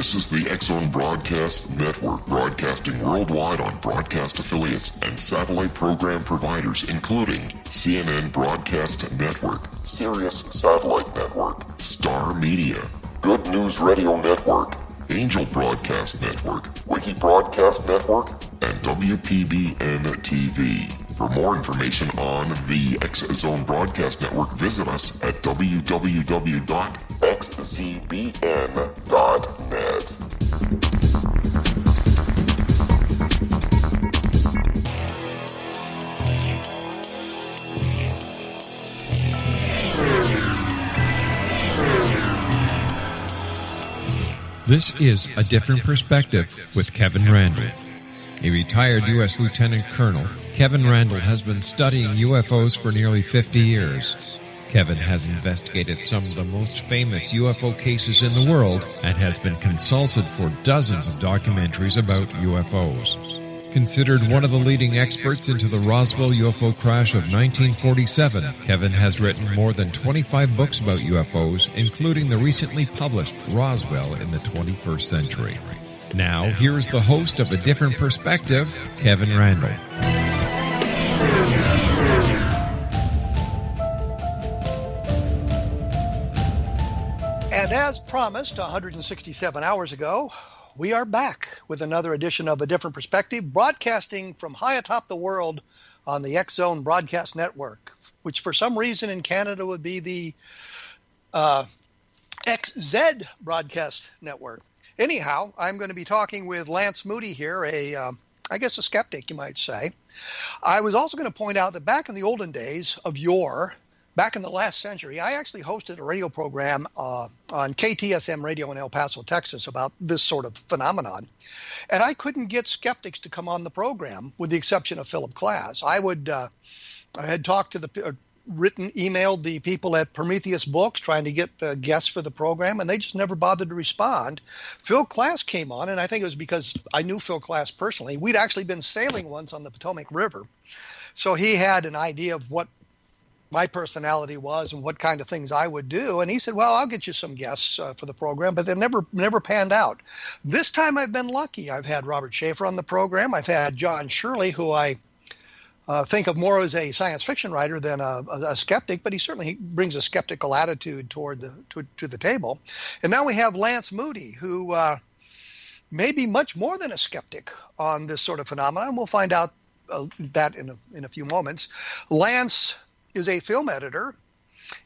This is the X-Zone Broadcast Network, broadcasting worldwide on broadcast affiliates and satellite program providers, including CNN Broadcast Network, Sirius Satellite Network, Star Media, Good News Radio Network, Angel Broadcast Network, Wiki Broadcast Network, and WPBN TV. For more information on the X-Zone Broadcast Network, visit us at www.xzbn.net. This is A Different Perspective with Kevin Randle. A retired U.S. Lieutenant Colonel, Kevin Randle has been studying UFOs for nearly 50 years. Kevin has investigated some of the most famous UFO cases in the world and has been consulted for dozens of documentaries about UFOs. Considered one of the leading experts into the Roswell UFO crash of 1947, Kevin has written more than 25 books about UFOs, including the recently published Roswell in the 21st Century. Now, here is the host of A Different Perspective, Kevin Randle. And as promised 167 hours ago, we are back with another edition of A Different Perspective, broadcasting from high atop the world on the X-Zone Broadcast Network, which for some reason in Canada would be the XZ Broadcast Network. Anyhow, I'm going to be talking with Lance Moody here, I guess a skeptic, you might say. I was also going to point out that back in the olden days of yore, back in the last century, I actually hosted a radio program on KTSM radio in El Paso, Texas, about this sort of phenomenon. And I couldn't get skeptics to come on the program, with the exception of Philip Klass. I had talked to emailed the people at Prometheus Books trying to get guests for the program, and they just never bothered to respond. Phil Klass came on, and I think it was because I knew Phil Klass personally. We'd actually been sailing once on the Potomac River, so he had an idea of what my personality was and what kind of things I would do. And he said, well, I'll get you some guests for the program, but they never panned out. This time I've been lucky. I've had Robert Schaefer on the program. I've had John Shirley, who I think of more as a science fiction writer than a skeptic, but he certainly brings a skeptical attitude to the table. And now we have Lance Moody, who may be much more than a skeptic on this sort of phenomenon. We'll find out that in a few moments. Lance is a film editor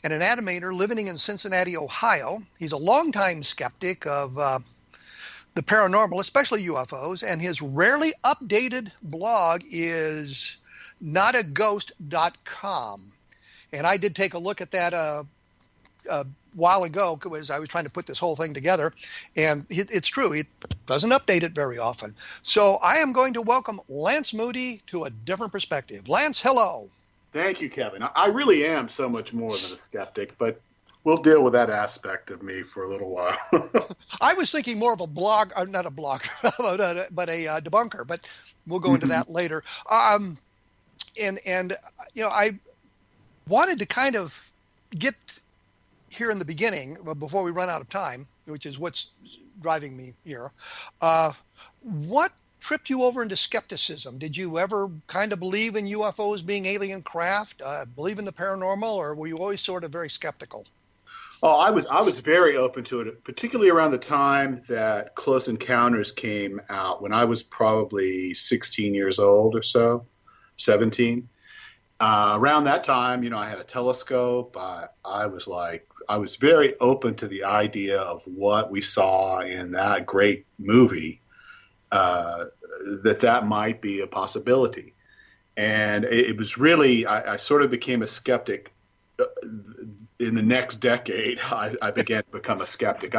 and an animator living in Cincinnati, Ohio. He's a longtime skeptic of the paranormal, especially UFOs, and his rarely updated blog is notaghost.com. And I did take a look at that a while ago as I was trying to put this whole thing together. And it's true, it doesn't update it very often. So I am going to welcome Lance Moody to A Different Perspective. Lance, hello. Thank you, Kevin. I really am so much more than a skeptic, but we'll deal with that aspect of me for a little while. I was thinking more of a blog, or not a blog, but a debunker, but we'll go into that later. And I wanted to kind of get here in the beginning, before we run out of time, which is what's driving me here. What tripped you over into skepticism? Did you ever kind of believe in UFOs being alien craft, believe in the paranormal, or were you always sort of very skeptical? Oh, I was very open to it, particularly around the time that Close Encounters came out, when I was probably 16 years old or so, 17. Around that time, I had a telescope. I was very open to the idea of what we saw in that great movie, that might be a possibility. And it was really, I sort of became a skeptic. In the next decade, I began to become a skeptic.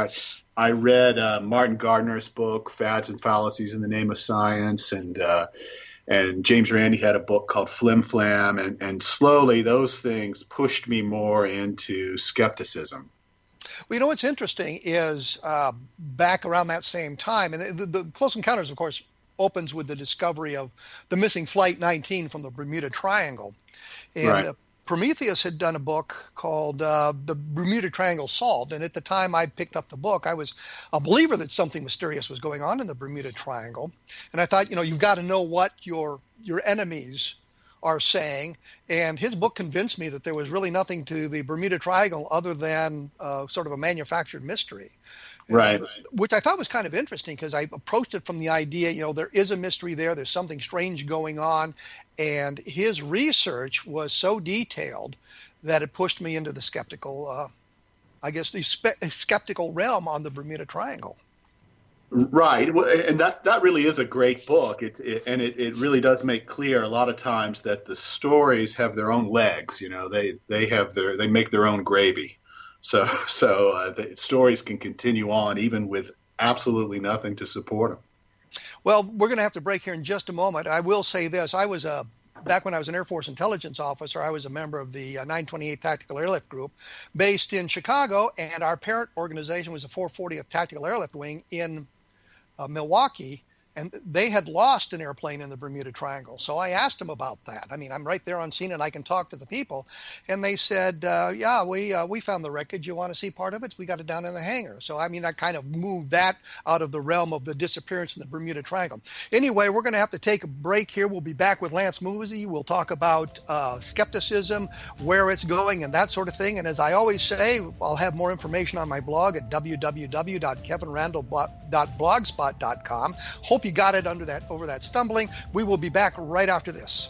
I read Martin Gardner's book, Fads and Fallacies in the Name of Science, and James Randi had a book called Flim Flam, and slowly those things pushed me more into skepticism. Well, what's interesting is back around that same time, and the Close Encounters, of course, opens with the discovery of the missing Flight 19 from the Bermuda Triangle. And right. Prometheus had done a book called The Bermuda Triangle Solved. And at the time I picked up the book, I was a believer that something mysterious was going on in the Bermuda Triangle. And I thought, you've got to know what your enemies are saying. And his book convinced me that there was really nothing to the Bermuda Triangle other than sort of a manufactured mystery. Right. Which I thought was kind of interesting because I approached it from the idea, there is a mystery there. There's something strange going on. And his research was so detailed that it pushed me into the skeptical, skeptical realm on the Bermuda Triangle. Right. And that really is a great book. It really does make clear a lot of times that the stories have their own legs. They make their own gravy. So the stories can continue on even with absolutely nothing to support them. Well, we're going to have to break here in just a moment. I will say this. I was back when I was an Air Force intelligence officer, I was a member of the 928th Tactical Airlift Group based in Chicago, and our parent organization was the 440th Tactical Airlift Wing in Milwaukee. And they had lost an airplane in the Bermuda Triangle. So I asked them about that. I mean, I'm right there on scene and I can talk to the people. And they said, we found the wreckage. You want to see part of it? We got it down in the hangar. So, I kind of moved that out of the realm of the disappearance in the Bermuda Triangle. Anyway, we're going to have to take a break here. We'll be back with Lance Moody. We'll talk about skepticism, where it's going, and that sort of thing. And as I always say, I'll have more information on my blog at www.kevinrandle.blogspot.com. Hope you got it over that stumbling. We will be back right after this.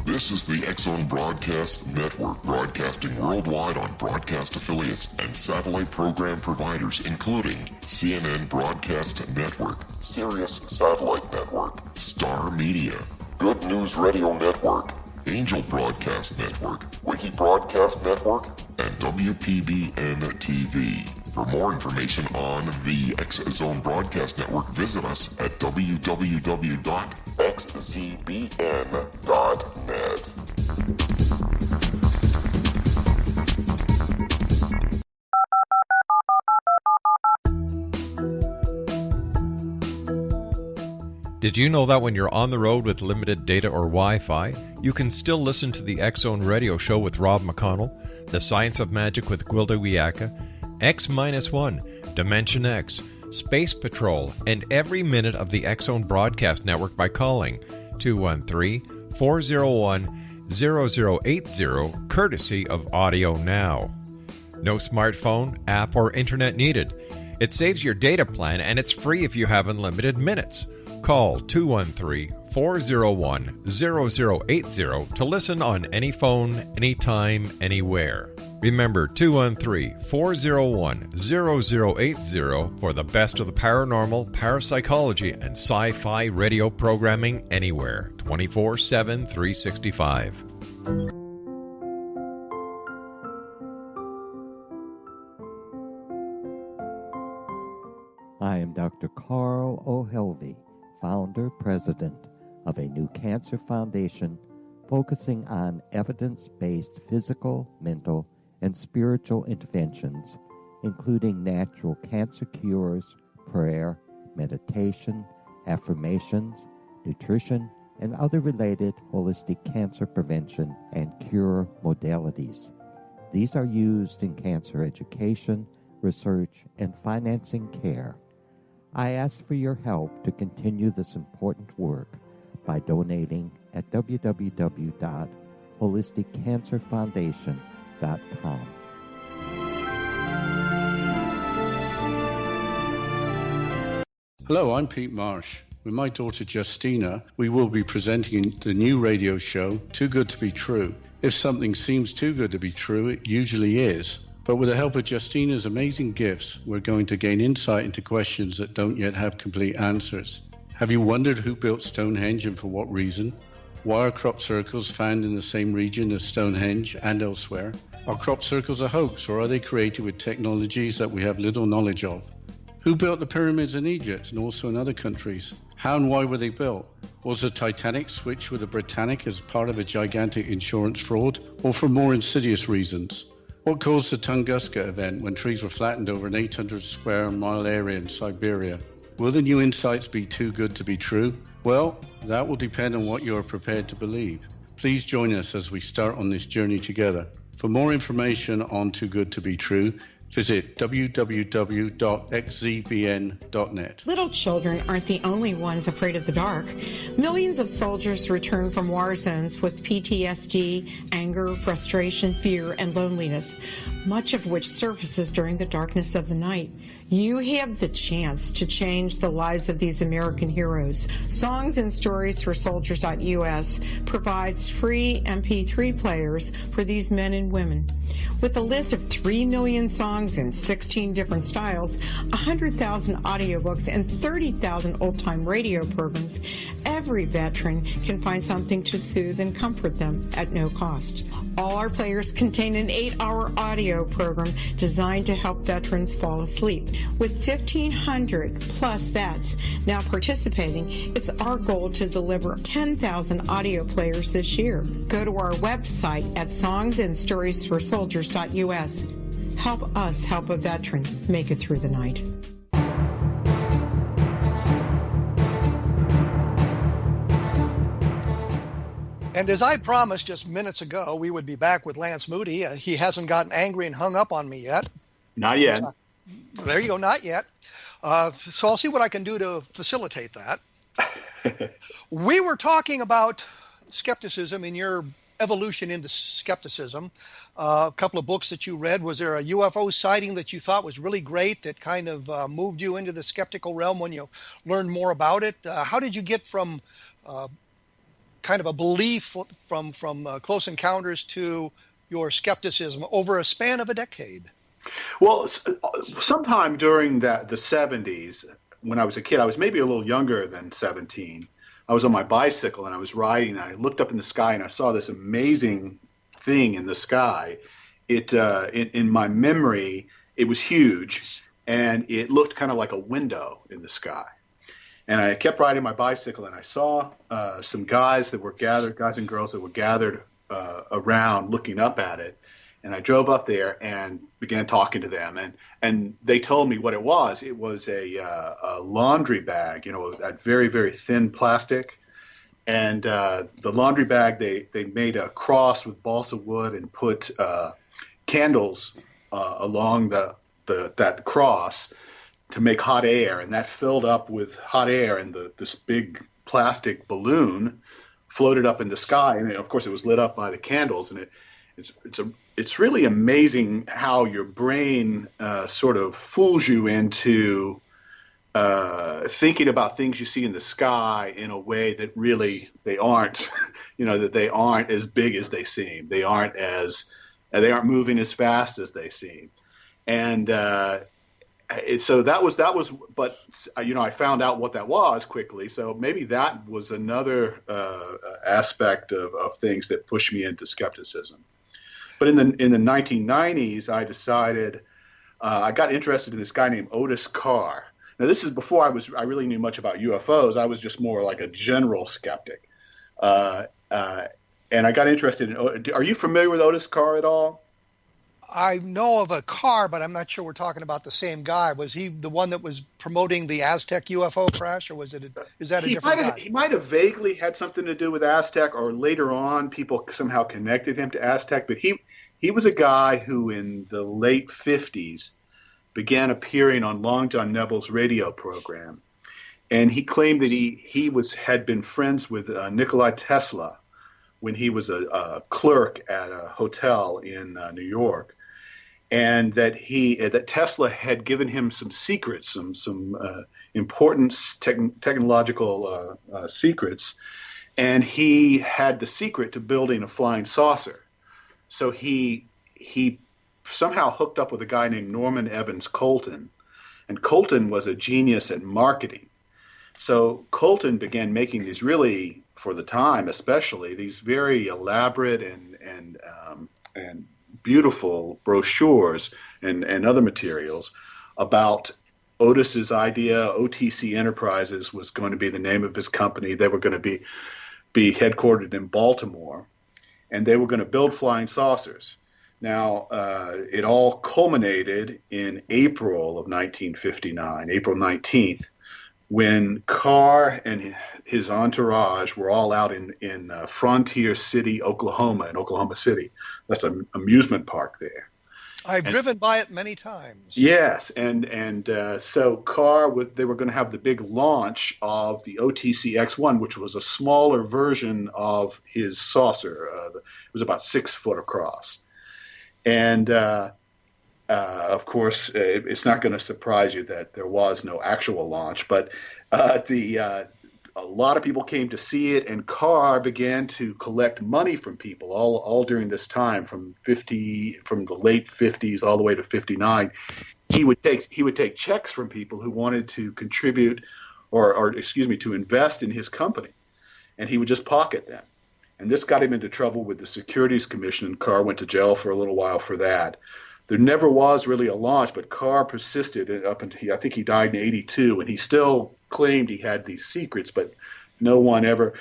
This is the X-Zone Broadcast Network, broadcasting worldwide on broadcast affiliates and satellite program providers, including CNN Broadcast Network, Sirius Satellite Network, Star Media, Good News Radio Network, Angel Broadcast Network, Wiki Broadcast Network, and WPBN TV. For more information on the X-Zone Broadcast Network, visit us at www.xzbn.net. Did you know that when you're on the road with limited data or Wi-Fi, you can still listen to the X-Zone Radio Show with Rob McConnell, The Science of Magic with Gwilda Wiyaka, X-1, Dimension X, Space Patrol, and every minute of the X-Zone Broadcast Network by calling 213-401-0080, courtesy of Audio Now. No smartphone, app, or internet needed. It saves your data plan, and it's free if you have unlimited minutes. Call 213-401-0080 to listen on any phone, anytime, anywhere. Remember 213-401-0080 for the best of the paranormal, parapsychology, and sci-fi radio programming anywhere, 24/7, 365. I am Dr. Carl O'Helvey, founder, president of a new cancer foundation focusing on evidence-based physical, mental, and spiritual interventions, including natural cancer cures, prayer, meditation, affirmations, nutrition, and other related holistic cancer prevention and cure modalities. These are used in cancer education, research, and financing care. I ask for your help to continue this important work by donating at www.holisticcancerfoundation.com. Hello, I'm Pete Marsh. With my daughter Justina, we will be presenting the new radio show, Too Good to Be True. If something seems too good to be true, it usually is. But with the help of Justina's amazing gifts, we're going to gain insight into questions that don't yet have complete answers. Have you wondered who built Stonehenge and for what reason? Why are crop circles found in the same region as Stonehenge and elsewhere? Are crop circles a hoax, or are they created with technologies that we have little knowledge of? Who built the pyramids in Egypt and also in other countries? How and why were they built? Was the Titanic switched with the Britannic as part of a gigantic insurance fraud, or for more insidious reasons? What caused the Tunguska event when trees were flattened over an 800 square mile area in Siberia? Will the new insights be too good to be true? Well, that will depend on what you are prepared to believe. Please join us as we start on this journey together. For more information on Too Good to Be True, visit www.xzbn.net. Little children aren't the only ones afraid of the dark. Millions of soldiers return from war zones with PTSD, anger, frustration, fear, and loneliness, much of which surfaces during the darkness of the night. You have the chance to change the lives of these American heroes. Songs and Stories for Soldiers.us provides free MP3 players for these men and women. With a list of 3 million songs in 16 different styles, 100,000 audiobooks, and 30,000 old-time radio programs, every veteran can find something to soothe and comfort them at no cost. All our players contain an 8-hour audio program designed to help veterans fall asleep. With 1,500 plus vets now participating, it's our goal to deliver 10,000 audio players this year. Go to our website at songsandstoriesforsoldiers.us. Help us help a veteran make it through the night. And as I promised just minutes ago, we would be back with Lance Moody. He hasn't gotten angry and hung up on me yet. Not yet. There you go, not yet. So I'll see what I can do to facilitate that. We were talking about skepticism in your evolution into skepticism. A couple of books that you read. Was there a UFO sighting that you thought was really great that kind of moved you into the skeptical realm when you learned more about it? How did you get from kind of a belief from close encounters to your skepticism over a span of a decade? Well, sometime during the 70s, when I was a kid, I was maybe a little younger than 17. I was on my bicycle and I was riding, and I looked up in the sky and I saw this amazing thing in the sky. In my memory, it was huge, and it looked kind of like a window in the sky. And I kept riding my bicycle, and I saw some guys and girls that were gathered around looking up at it. And I drove up there and began talking to them, and they told me what it was. It was a laundry bag, that very, very thin plastic. And the laundry bag, they made a cross with balsa wood and put candles along that cross to make hot air, and that filled up with hot air, and this big plastic balloon floated up in the sky, and of course it was lit up by the candles, and it's really amazing how your brain sort of fools you into thinking about things you see in the sky in a way that really they aren't, that they aren't as big as they seem. They aren't moving as fast as they seem, and so that was. But I found out what that was quickly. So maybe that was another aspect of things that pushed me into skepticism. But in the 1990s, I decided I got interested in this guy named Otis Carr. Now, this is before I really knew much about UFOs. I was just more like a general skeptic, and I got interested in. Are you familiar with Otis Carr at all? I know of a Carr, but I'm not sure we're talking about the same guy. Was he the one that was promoting the Aztec UFO crash, or is that a different guy? He might have vaguely had something to do with Aztec, or later on people somehow connected him to Aztec. But he was a guy who in the late 50s began appearing on Long John Nebel's radio program. And he claimed that he had been friends with Nikola Tesla when he was a clerk at a hotel in New York. And that Tesla had given him some secrets, some important technological secrets, and he had the secret to building a flying saucer. So he somehow hooked up with a guy named Norman Evans Colton, and Colton was a genius at marketing. So Colton began making these really for the time, especially these very elaborate and beautiful brochures and other materials about Otis's idea. OTC Enterprises was going to be the name of his company. They were going to be headquartered in Baltimore, and they were going to build flying saucers. Now, it all culminated in April of 1959, April 19th, when Carr and his entourage were all out in Frontier City, Oklahoma, in Oklahoma City. That's an amusement park there. I've driven by it many times. Yes, and so Carr, they were going to have the big launch of the OTC X1, which was a smaller version of his saucer. It was about 6 foot across. And, of course, it's not going to surprise you that there was no actual launch, but a lot of people came to see it, and Carr began to collect money from people all during this time, from the late 50s all the way to 59. He would take checks from people who wanted to contribute or to invest in his company, and he would just pocket them. And this got him into trouble with the Securities Commission, and Carr went to jail for a little while for that. There never was really a launch, but Carr persisted up until I think he died in 82, and he still claimed he had these secrets, but no one ever.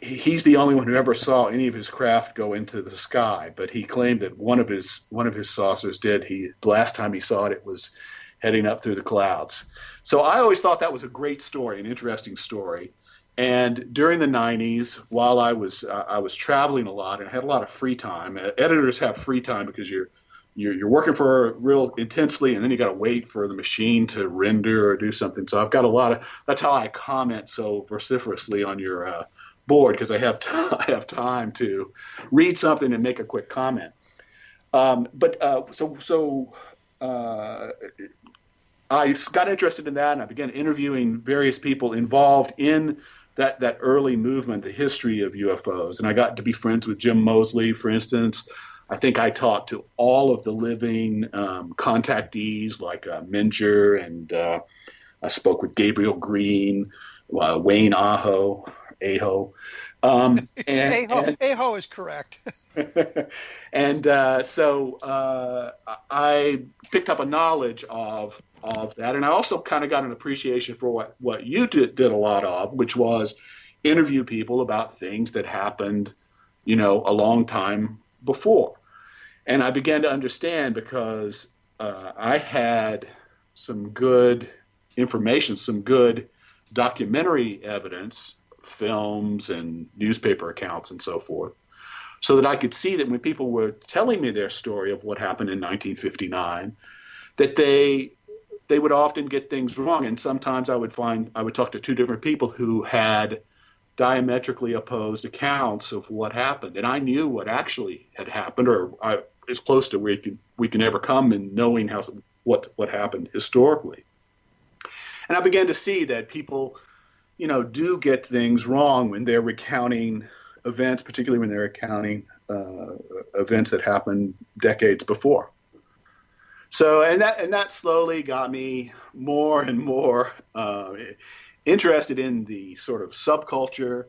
He's the only one who ever saw any of his craft go into the sky. But he claimed that one of his saucers did. The last time he saw it, it was heading up through the clouds. So I always thought that was a great story, an interesting story. And during the 90s, while I was traveling a lot and I had a lot of free time. Editors have free time because you're working for real intensely, and then you got to wait for the machine to render or do something. So I've got that's how I comment so vociferously on your board, because I have time to read something and make a quick comment. So I got interested in that, and I began interviewing various people involved in that early movement, the history of UFOs. And I got to be friends with Jim Moseley, for instance. I think I talked to all of the living contactees like Minger, and I spoke with Gabriel Green, Wayne Aho. Aho is correct. And so I picked up a knowledge of that, and I also kind of got an appreciation for what you did a lot of, which was interview people about things that happened, a long time before. And I began to understand, because I had some good information, some good documentary evidence, films and newspaper accounts and so forth, so that I could see that when people were telling me their story of what happened in 1959, that they would often get things wrong. And sometimes I would talk to two different people who had diametrically opposed accounts of what happened. And I knew what actually had happened, or as close to where we can ever come in knowing what happened historically. And I began to see that people, do get things wrong when they're recounting events, particularly when they're recounting events that happened decades before. So, and that slowly got me more and more interested in the sort of subculture.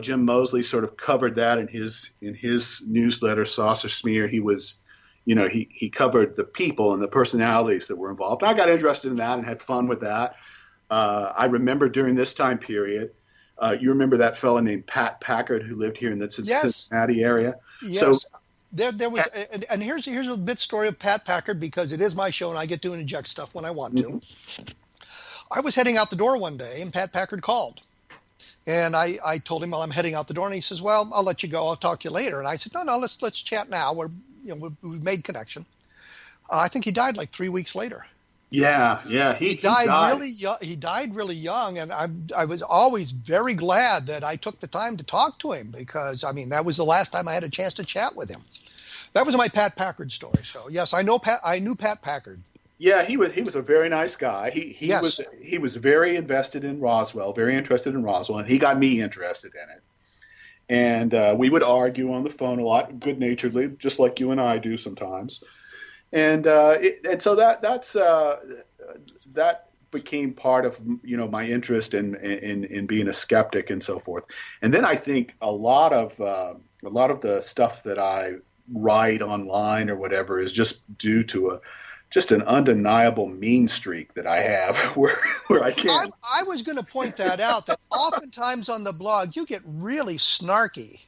Jim Moseley sort of covered that in his newsletter, Saucer Smear. He was, he covered the people and the personalities that were involved. I got interested in that and had fun with that. I remember during this time period, you remember that fellow named Pat Packard who lived here in the Cincinnati area? Yes. So, there was, and here's a bit story of Pat Packard, because it is my show and I get to inject stuff when I want to. Mm-hmm. I was heading out the door one day, and Pat Packard called. And I told him, well, I'm heading out the door, and he says, well, I'll let you go. I'll talk to you later. And I said, no, let's chat now. We've made connection. I think he died like 3 weeks later. Yeah. He died really young. He died really young, and I was always very glad that I took the time to talk to him, because that was the last time I had a chance to chat with him. That was my Pat Packard story. So yes, I knew Pat Packard. Yeah, he was a very nice guy. He was very invested in Roswell, very interested in Roswell, and he got me interested in it. And we would argue on the phone a lot, good-naturedly, just like you and I do sometimes. And so that became part of, you know, my interest in being a skeptic and so forth. And then I think a lot of the stuff that I write online or whatever is just due to just an undeniable mean streak that I have where I can't. I was going to point that out, that oftentimes on the blog you get really snarky.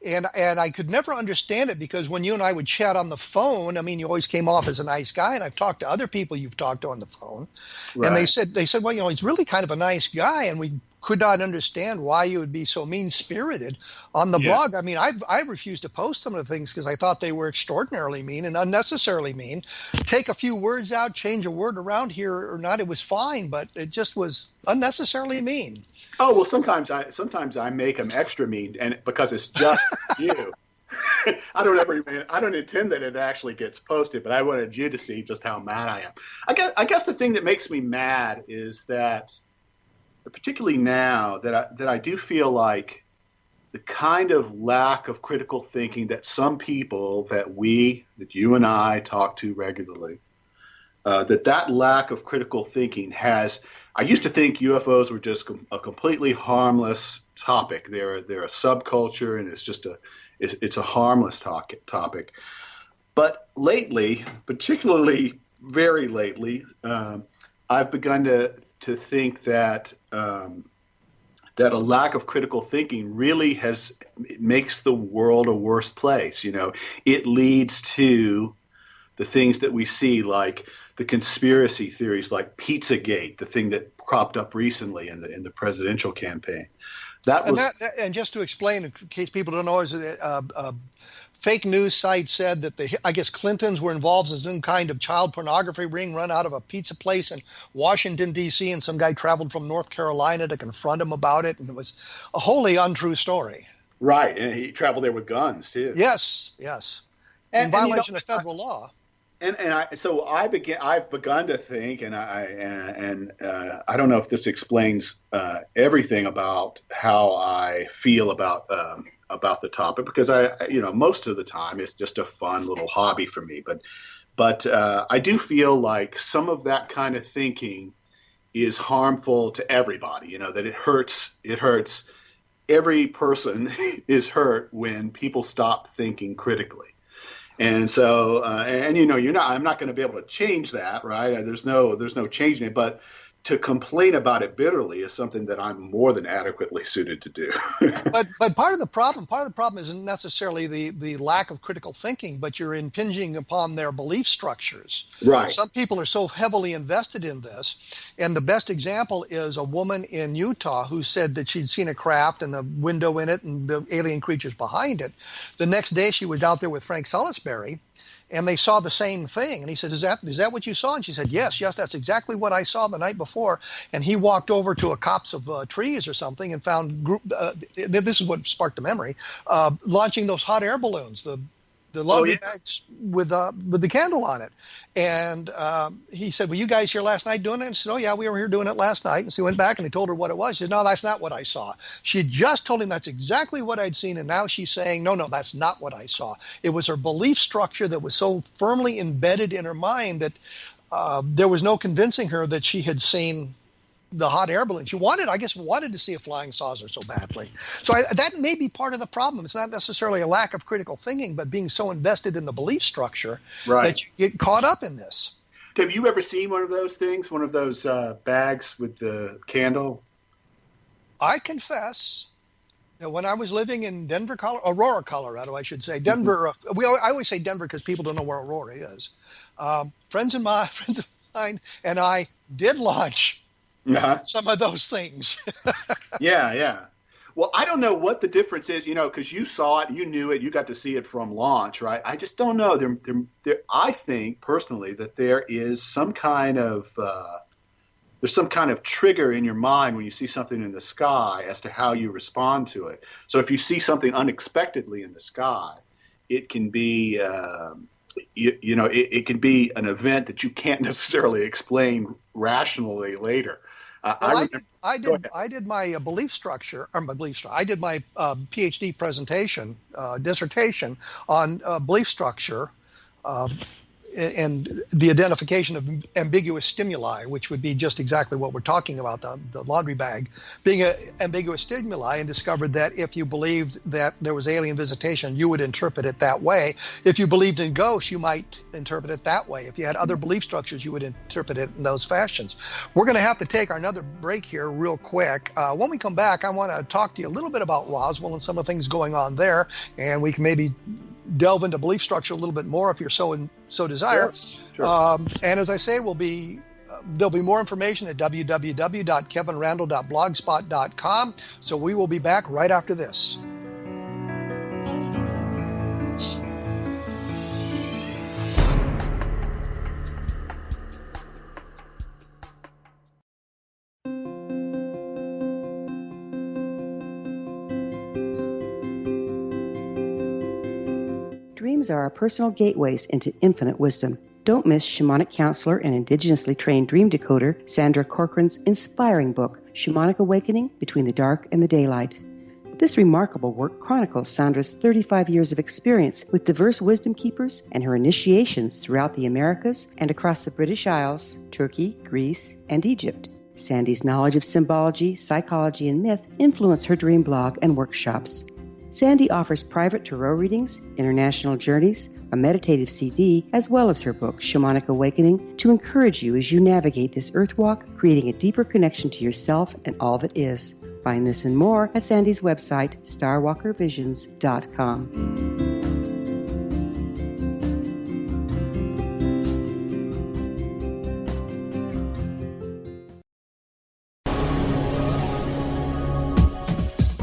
And I could never understand it, because when you and I would chat on the phone, I mean, you always came off as a nice guy. And I've talked to other people you've talked to on the phone. Right. And they said, well, you know, he's really kind of a nice guy. And we could not understand why you would be so mean-spirited on the blog. I mean, I refused to post some of the things because I thought they were extraordinarily mean and unnecessarily mean. Take a few words out, change a word around here or not, it was fine, but it just was unnecessarily mean. Oh, well, sometimes I make them extra mean, and because it's just you. I don't intend that it actually gets posted, but I wanted you to see just how mad I am. I guess the thing that makes me mad is that, particularly now, that I do feel like the kind of lack of critical thinking that some people that you and I talk to regularly, that lack of critical thinking has. I used to think UFOs were just a completely harmless topic. They're a subculture, and it's a harmless topic. But lately, particularly very lately, I've begun to think that that a lack of critical thinking really makes the world a worse place. You know, it leads to the things that we see, like the conspiracy theories, like Pizzagate, the thing that cropped up recently in the presidential campaign. And just to explain, in case people don't know, is a fake news site said that I guess Clintons were involved in some kind of child pornography ring run out of a pizza place in Washington, D.C., and some guy traveled from North Carolina to confront him about it, and it was a wholly untrue story. Right, and he traveled there with guns, too. Yes. In violation of federal law. So I've begun to think, and I don't know if this explains everything about how I feel about the topic, because most of the time it's just a fun little hobby for me. But I do feel like some of that kind of thinking is harmful to everybody. You know, that it hurts. Every person is hurt when people stop thinking critically. And so, I'm not going to be able to change that, right? There's no changing it, but to complain about it bitterly is something that I'm more than adequately suited to do. but part of the problem isn't necessarily the lack of critical thinking, but you're impinging upon their belief structures. Right. Some people are so heavily invested in this, and the best example is a woman in Utah who said that she'd seen a craft and the window in it and the alien creatures behind it. The next day she was out there with Frank Salisbury, and they saw the same thing. And he said, is that what you saw? And she said, yes, that's exactly what I saw the night before. And he walked over to a copse of trees or something and found this is what sparked the memory, launching those hot air balloons, the laundry bags with the candle on it. And he said, were you guys here last night doing it? And I said, oh, yeah, we were here doing it last night. And so he went back and he told her what it was. She said, no, that's not what I saw. She had just told him that's exactly what I'd seen. And now she's saying, no, that's not what I saw. It was her belief structure that was so firmly embedded in her mind that there was no convincing her that she had seen the hot air balloon. She wanted to see a flying saucer so badly. So that may be part of the problem. It's not necessarily a lack of critical thinking, but being so invested in the belief structure that you get caught up in this. Have you ever seen one of those things, one of those bags with the candle? I confess that when I was living in Aurora, Colorado, I should say. Denver, I always say Denver because people don't know where Aurora is. Friends of mine and I did launch some of those things. Yeah. Well, I don't know what the difference is, because you saw it, you knew it, you got to see it from launch, right? I just don't know. I think personally that there is some kind of trigger in your mind when you see something in the sky as to how you respond to it. So if you see something unexpectedly in the sky, it can be it can be an event that you can't necessarily explain rationally later. I did my belief structure. I did my PhD dissertation on belief structure and the identification of ambiguous stimuli, which would be just exactly what we're talking about, the laundry bag being an ambiguous stimuli, and discovered that if you believed that there was alien visitation, you would interpret it that way. If you believed in ghosts, you might interpret it that way. If you had other belief structures, you would interpret it in those fashions. We're going to have to take another break here real quick. When we come back, I want to talk to you a little bit about Roswell and some of the things going on there, and we can maybe delve into belief structure a little bit more if you're so desire. Sure. And as I say, there'll be more information at www.kevinrandle.blogspot.com. So we will be back right after this. Dreams are our personal gateways into infinite wisdom. Don't miss shamanic counselor and indigenously trained dream decoder Sandra Corcoran's inspiring book, Shamanic Awakening Between the Dark and the Daylight. This remarkable work chronicles Sandra's 35 years of experience with diverse wisdom keepers and her initiations throughout the Americas and across the British Isles, Turkey, Greece, and Egypt. Sandy's knowledge of symbology, psychology, and myth influence her dream blog and workshops. Sandy offers private tarot readings, international journeys, a meditative CD, as well as her book, Shamanic Awakening, to encourage you as you navigate this earth walk, creating a deeper connection to yourself and all that is. Find this and more at Sandy's website, starwalkervisions.com.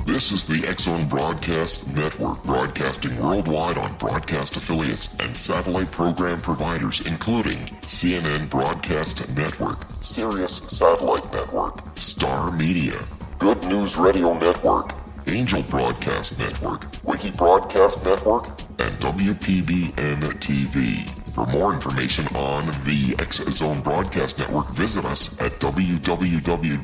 This is the X-Zone Broadcast Network, broadcasting worldwide on broadcast affiliates and satellite program providers, including CNN Broadcast Network, Sirius Satellite Network, Star Media, Good News Radio Network, Angel Broadcast Network, Wiki Broadcast Network, and WPBN TV. For more information on the X-Zone Broadcast Network, visit us at www.xzbn.net.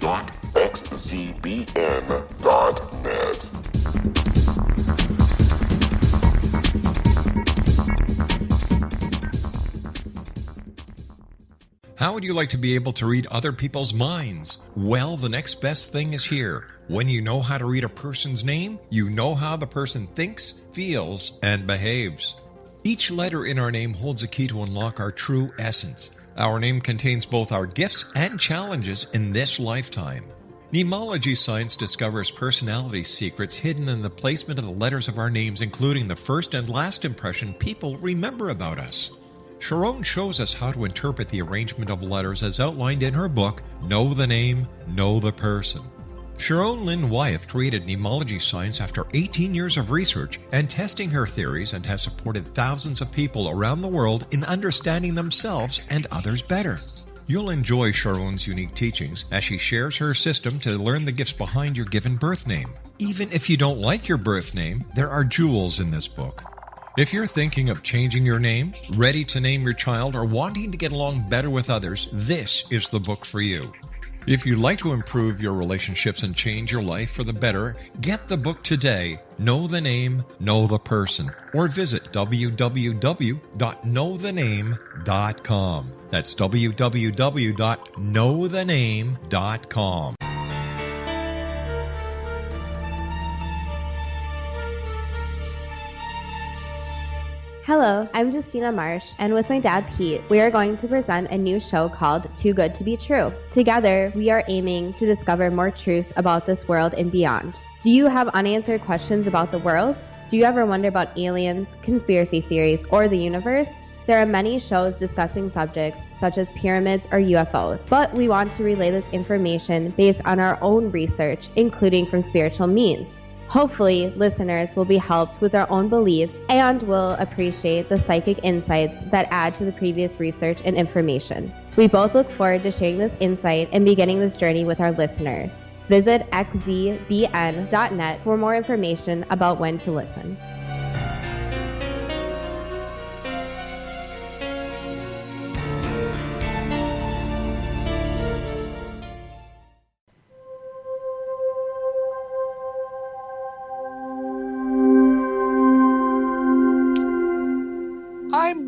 How would you like to be able to read other people's minds? Well, the next best thing is here. When you know how to read a person's name, you know how the person thinks, feels, and behaves. Each letter in our name holds a key to unlock our true essence. Our name contains both our gifts and challenges in this lifetime. Mnemology science discovers personality secrets hidden in the placement of the letters of our names, including the first and last impression people remember about us. Sharon shows us how to interpret the arrangement of letters as outlined in her book, Know the Name, Know the Person. Sharon Lynn Wyeth created mnemology science after 18 years of research and testing her theories, and has supported thousands of people around the world in understanding themselves and others better. You'll enjoy Sharon's unique teachings as she shares her system to learn the gifts behind your given birth name. Even if you don't like your birth name, there are jewels in this book. If you're thinking of changing your name, ready to name your child, or wanting to get along better with others, this is the book for you. If you'd like to improve your relationships and change your life for the better, get the book today, Know the Name, Know the Person, or visit www.knowthename.com. That's www.knowthename.com. Hello, I'm Justina Marsh, and with my dad Pete, we are going to present a new show called Too Good to Be True. Together, we are aiming to discover more truths about this world and beyond. Do you have unanswered questions about the world? Do you ever wonder about aliens, conspiracy theories, or the universe? There are many shows discussing subjects such as pyramids or UFOs, but we want to relay this information based on our own research, including from spiritual means. Hopefully, listeners will be helped with their own beliefs and will appreciate the psychic insights that add to the previous research and information. We both look forward to sharing this insight and beginning this journey with our listeners. Visit xzbn.net for more information about when to listen.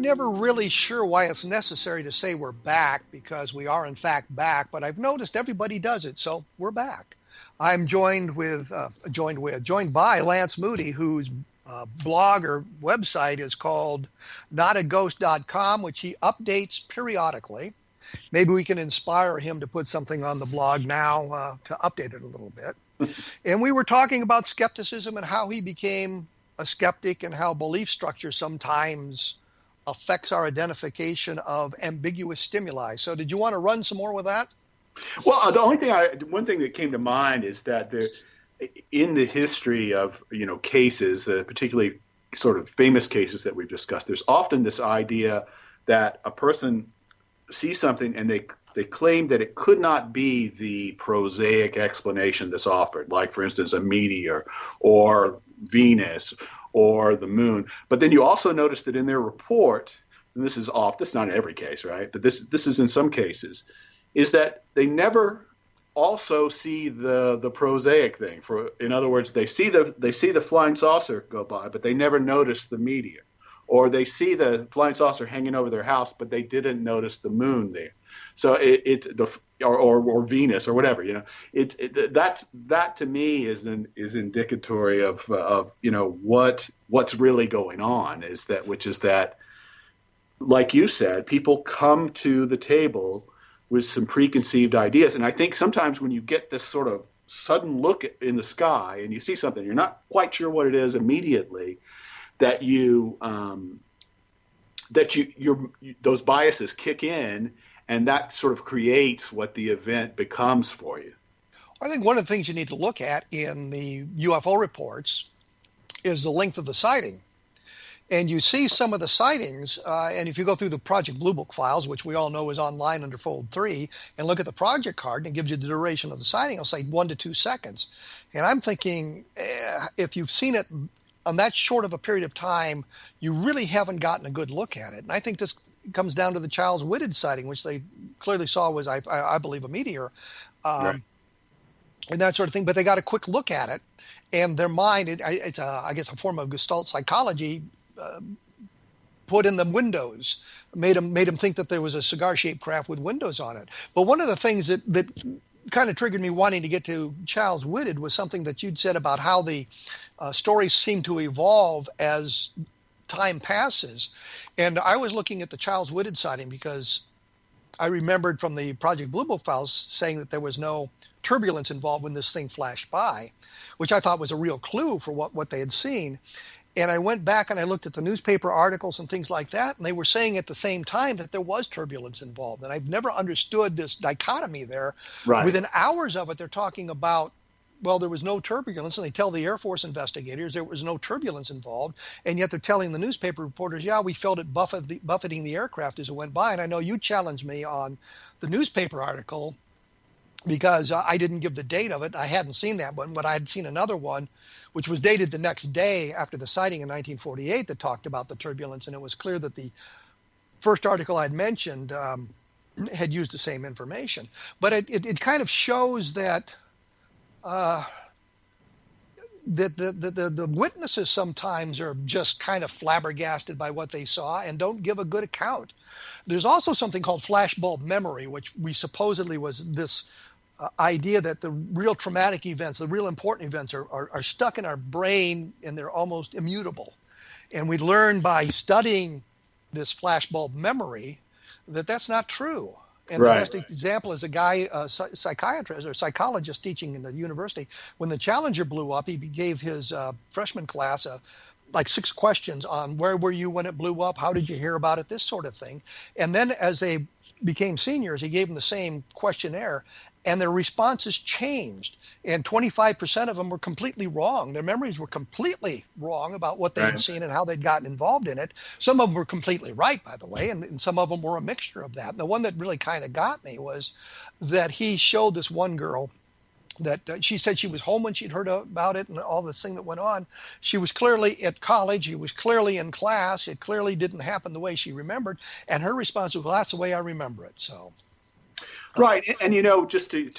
never really sure why it's necessary to say we're back, because we are in fact back, but I've noticed everybody does it, so we're back. I'm joined by Lance Moody, whose blog or website is called notaghost.com, which he updates periodically. Maybe we can inspire him to put something on the blog now to update it a little bit. And we were talking about skepticism and how he became a skeptic and how belief structure sometimes affects our identification of ambiguous stimuli. So did you want to run some more with that? Well, one thing that came to mind is that in the history of cases, particularly sort of famous cases that we've discussed, there's often this idea that a person sees something and they claim that it could not be the prosaic explanation that's offered, like, for instance, a meteor or Venus or the moon. But then you also notice that in their report, and this is not in every case, right? But this is in some cases, is that they never also see the prosaic thing. In other words, they see the flying saucer go by, but they never notice the meteor. Or they see the flying saucer hanging over their house, but they didn't notice the moon there. So or Venus or whatever, that to me is indicatory of what's really going on, which is that, like you said, people come to the table with some preconceived ideas. And I think sometimes when you get this sort of sudden look in the sky and you see something, you're not quite sure what it is immediately, that those biases kick in, and that sort of creates what the event becomes for you. I think one of the things you need to look at in the UFO reports is the length of the sighting. And you see some of the sightings, and if you go through the Project Blue Book files, which we all know is online under Fold 3, and look at the project card, and it gives you the duration of the sighting, it'll say 1 to 2 seconds. And I'm thinking, if you've seen it on that short of a period of time, you really haven't gotten a good look at it. And I think this comes down to the Charles Whitted sighting, which they clearly saw was, I believe, a meteor, right, and that sort of thing. But they got a quick look at it, and their mind, it's I guess a form of Gestalt psychology, put in the windows, made them think that there was a cigar-shaped craft with windows on it. But one of the things that kind of triggered me wanting to get to Charles Whitted was something that you'd said about how the stories seem to evolve as time passes. And I was looking at the Charles Whitted sighting because I remembered from the Project Blue Book files saying that there was no turbulence involved when this thing flashed by, which I thought was a real clue for what they had seen. And I went back and I looked at the newspaper articles and things like that, and they were saying at the same time that there was turbulence involved. And I've never understood this dichotomy there. Right. Within hours of it, they're talking about, well, there was no turbulence, and they tell the Air Force investigators there was no turbulence involved, and yet they're telling the newspaper reporters, yeah, we felt it buffeting the aircraft as it went by. And I know you challenged me on the newspaper article because I didn't give the date of it. I hadn't seen that one, but I had seen another one, which was dated the next day after the sighting in 1948 that talked about the turbulence, and it was clear that the first article I'd mentioned had used the same information. But it kind of shows that the witnesses sometimes are just kind of flabbergasted by what they saw and don't give a good account. There's also something called flashbulb memory, which we supposedly was this idea that the real traumatic events, the real important events are stuck in our brain and they're almost immutable. And we learn by studying this flashbulb memory that that's not true. And right. The best example is a guy, a psychiatrist or psychologist teaching in the university. When the Challenger blew up, he gave his freshman class like 6 questions on where were you when it blew up? How did you hear about it? This sort of thing. And then as they became seniors, he gave them the same questionnaire, and their responses changed. And 25% of them were completely wrong. Their memories were completely wrong about what they had seen and how they'd gotten involved in it. Some of them were completely right, by the way, and some of them were a mixture of that. And the one that really kind of got me was that he showed this one girl that she said she was home when she'd heard about it and all this thing that went on. She was clearly at college. He was clearly in class. It clearly didn't happen the way she remembered. And her response was, well, that's the way I remember it. So, right. And, just to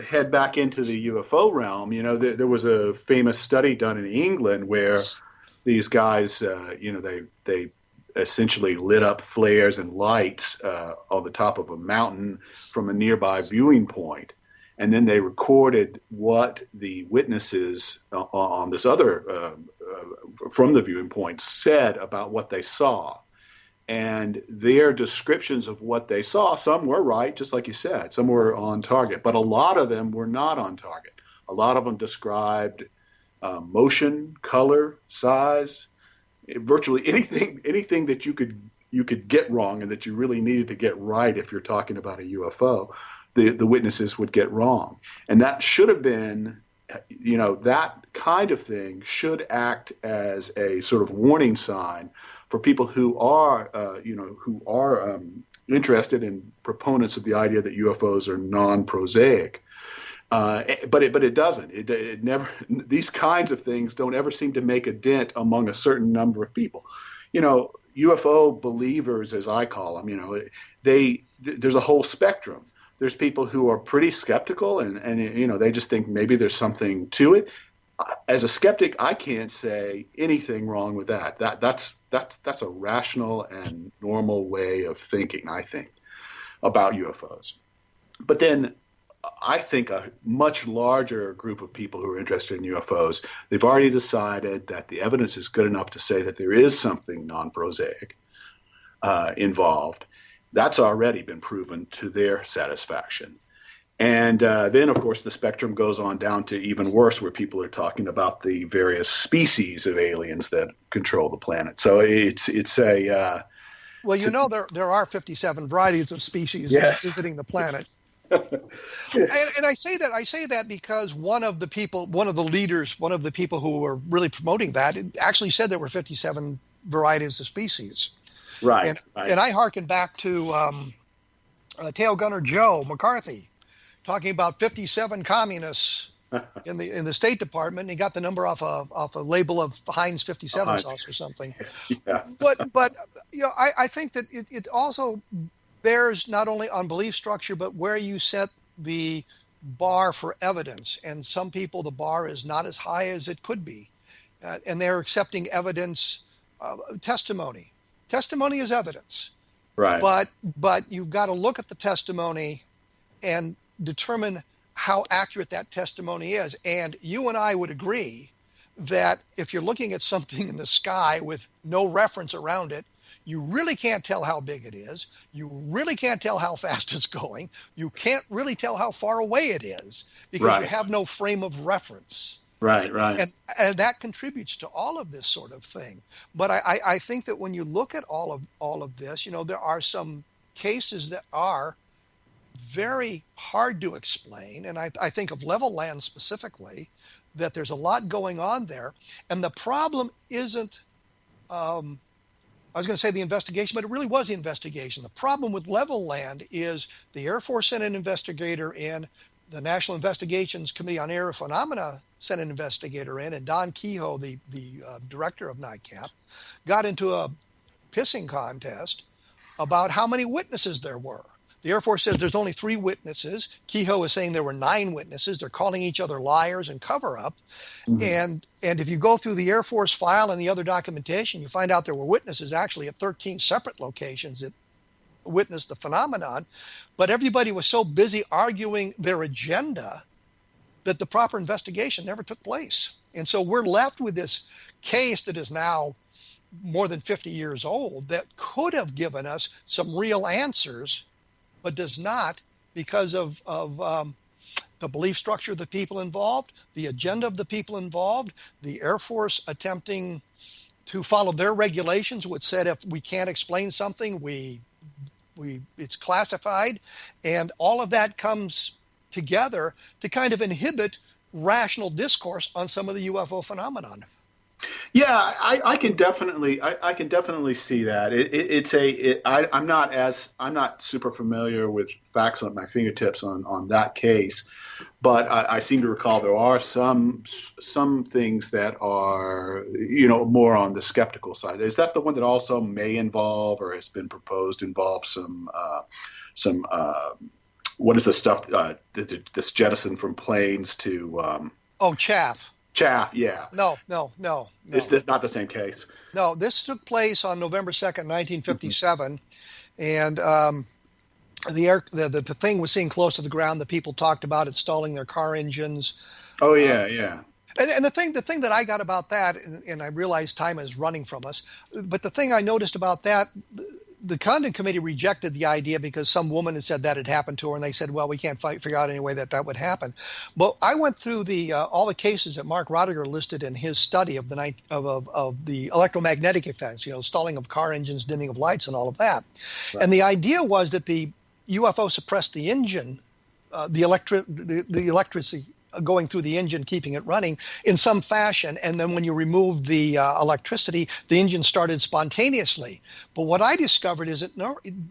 head back into the UFO realm, there was a famous study done in England where these guys, they essentially lit up flares and lights on the top of a mountain from a nearby viewing point. And then they recorded what the witnesses on this other, from the viewing point, said about what they saw. And their descriptions of what they saw, some were right, just like you said, some were on target, but a lot of them were not on target. A lot of them described motion, color, size, virtually anything that you could get wrong and that you really needed to get right if you're talking about a UFO, the witnesses would get wrong. And that should have been, that kind of thing should act as a sort of warning sign for people who are interested in proponents of the idea that UFOs are non-prosaic. But it doesn't. It never. These kinds of things don't ever seem to make a dent among a certain number of people. UFO believers, as I call them, there's a whole spectrum. There's people who are pretty skeptical, and they just think maybe there's something to it. As a skeptic, I can't say anything wrong with that. That's a rational and normal way of thinking, I think, about UFOs. But then I think a much larger group of people who are interested in UFOs, they've already decided that the evidence is good enough to say that there is something non-prosaic involved. That's already been proven to their satisfaction. And then, of course, the spectrum goes on down to even worse, where people are talking about the various species of aliens that control the planet. So it's a there are 57 varieties of species visiting the planet. and I say that because one of the people who were really promoting that actually said there were 57 varieties of species. Right. And I hearken back to Tail Gunner Joe McCarthy talking about 57 communists in the State Department. And he got the number off a label of Heinz 57 sauce or something. Yeah. But I think that it also bears not only on belief structure, but where you set the bar for evidence. And some people, the bar is not as high as it could be. And they're accepting evidence, testimony. Testimony is evidence. Right. But you've got to look at the testimony and determine how accurate that testimony is. And you and I would agree that if you're looking at something in the sky with no reference around it, you really can't tell how big it is. You really can't tell how fast it's going. You can't really tell how far away it is because you have no frame of reference. Right. And that contributes to all of this sort of thing. But I think that when you look at all of this, there are some cases that are very hard to explain. And I think of Level Land specifically, that there's a lot going on there. And the problem isn't, I was going to say the investigation, but it really was the investigation. The problem with Level Land is the Air Force sent an investigator in, the National Investigations Committee on Air Phenomena sent an investigator in, and Don Kehoe, the director of NICAP, got into a pissing contest about how many witnesses there were. The Air Force says there's only 3 witnesses. Kehoe is saying there were 9 witnesses. They're calling each other liars and cover-up. Mm-hmm. And if you go through the Air Force file and the other documentation, you find out there were witnesses actually at 13 separate locations that witnessed the phenomenon. But everybody was so busy arguing their agenda that the proper investigation never took place. And so we're left with this case that is now more than 50 years old that could have given us some real answers, but does not, because of the belief structure of the people involved, the agenda of the people involved, the Air Force attempting to follow their regulations, which said if we can't explain something, it's classified, and all of that comes together to kind of inhibit rational discourse on some of the UFO phenomenon. Yeah, I can definitely see that. I'm not super familiar with facts at my fingertips on that case, but I seem to recall there are some things that are more on the skeptical side. Is that the one that also may involve, or has been proposed to involve some what is the stuff that's jettisoned from planes to? Chaff. Chaff, yeah. No. It's not the same case. No, this took place on November 2nd, 1957, and the thing was seen close to the ground. The people talked about it stalling their car engines. Oh, yeah. And the thing that I got about that, and I realize time is running from us, but the thing I noticed about that, the Condon Committee rejected the idea because some woman had said that had happened to her, and they said, well, we can't figure out any way that would happen. But I went through all the cases that Mark Roediger listed in his study of the electromagnetic effects, stalling of car engines, dimming of lights, and all of that. Right. And the idea was that the UFO suppressed the engine, the electricity going through the engine, keeping it running in some fashion. And then when you remove the electricity, the engine started spontaneously. But what I discovered is that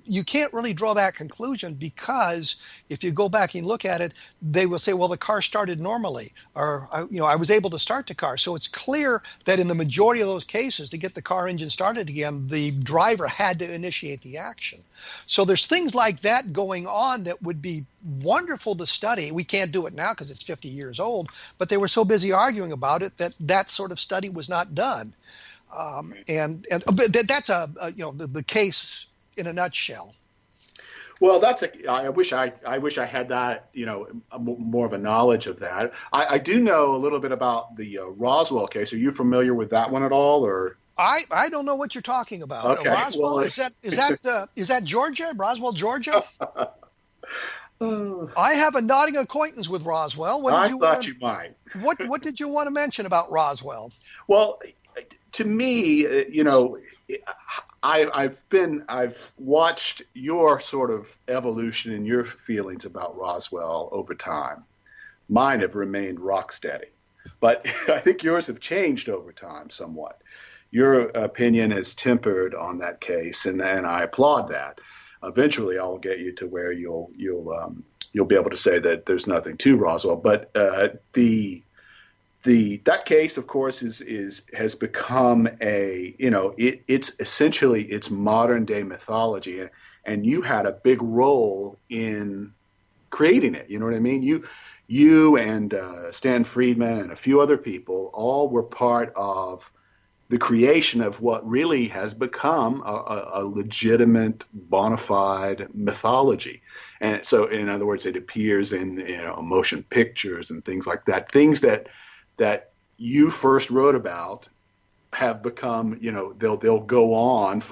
you can't really draw that conclusion, because if you go back and look at it, they will say, well, the car started normally, or, I was able to start the car. So it's clear that in the majority of those cases, to get the car engine started again, the driver had to initiate the action. So there's things like that going on that would be wonderful to study. We can't do it now because it's 50 years old, but they were so busy arguing about it that sort of study was not done. And that's the case in a nutshell. Well, I wish I had that, more of a knowledge of that. I do know a little bit about the Roswell case. Are you familiar with that one at all, or? I don't know what you're talking about. Okay. Roswell, is that Georgia? Roswell, Georgia? I have a nodding acquaintance with Roswell. I thought you might. What did you want to mention about Roswell? Well, to me, I've watched your sort of evolution and your feelings about Roswell over time. Mine have remained rock steady, but I think yours have changed over time somewhat. Your opinion is tempered on that case, and I applaud that. Eventually, I'll get you to where you'll be able to say that there's nothing to Roswell. But that case, of course, has become it's essentially modern day mythology, and you had a big role in creating it. You know what I mean? You and Stan Friedman and a few other people all were part of the creation of what really has become a legitimate, bona fide mythology. And so, in other words, it appears in motion pictures and things like that. Things that you first wrote about have become, they'll go on